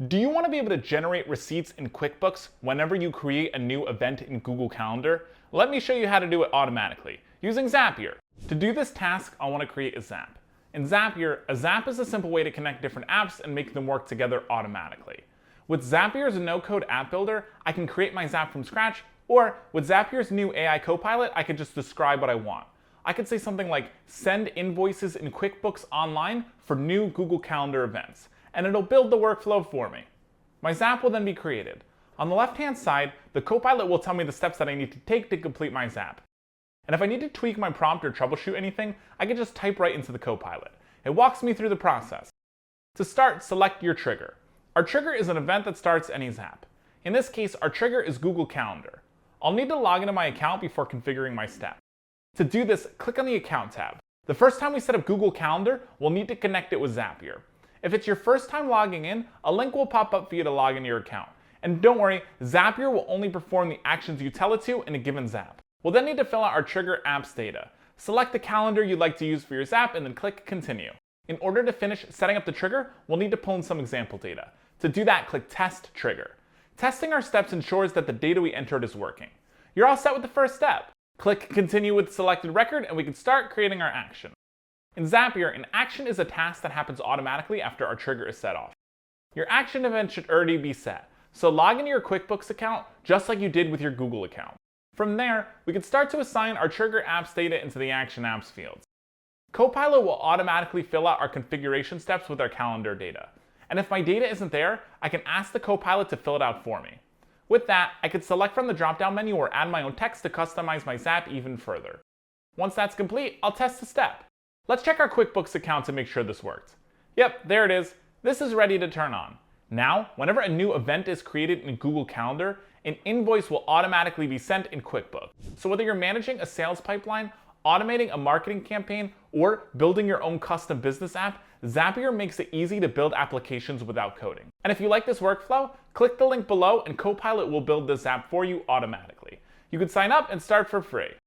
Do you want to be able to generate receipts in QuickBooks whenever you create a new event in Google Calendar? Let me show you how to do it automatically using Zapier. To do this task, I want to create a Zap. In Zapier, a Zap is a simple way to connect different apps and make them work together automatically. With Zapier's no-code app builder, I can create my Zap from scratch, or with Zapier's new AI Copilot, I can just describe what I want. I could say something like, send invoices in QuickBooks online for new Google Calendar events, and it'll build the workflow for me. My Zap will then be created. On the left-hand side, the Copilot will tell me the steps that I need to take to complete my Zap. And if I need to tweak my prompt or troubleshoot anything, I can just type right into the Copilot. It walks me through the process. To start, select your trigger. Our trigger is an event that starts any Zap. In this case, our trigger is Google Calendar. I'll need to log into my account before configuring my step. To do this, click on the Account tab. The first time we set up Google Calendar, we'll need to connect it with Zapier. If it's your first time logging in, a link will pop up for you to log into your account. And don't worry, Zapier will only perform the actions you tell it to in a given Zap. We'll then need to fill out our trigger app's data. Select the calendar you'd like to use for your Zap and then click Continue. In order to finish setting up the trigger, we'll need to pull in some example data. To do that, click Test Trigger. Testing our steps ensures that the data we entered is working. You're all set with the first step. Click Continue with the selected record and we can start creating our action. In Zapier, an action is a task that happens automatically after our trigger is set off. Your action event should already be set, so log into your QuickBooks account just like you did with your Google account. From there, we can start to assign our trigger apps data into the action apps fields. Copilot will automatically fill out our configuration steps with our calendar data. And if my data isn't there, I can ask the Copilot to fill it out for me. With that, I could select from the drop-down menu or add my own text to customize my Zap even further. Once that's complete, I'll test the step. Let's check our QuickBooks account to make sure this worked. Yep, there it is. This is ready to turn on. Now, whenever a new event is created in Google Calendar, an invoice will automatically be sent in QuickBooks. So whether you're managing a sales pipeline, automating a marketing campaign, or building your own custom business app, Zapier makes it easy to build applications without coding. And if you like this workflow, click the link below and Copilot will build this app for you automatically. You can sign up and start for free.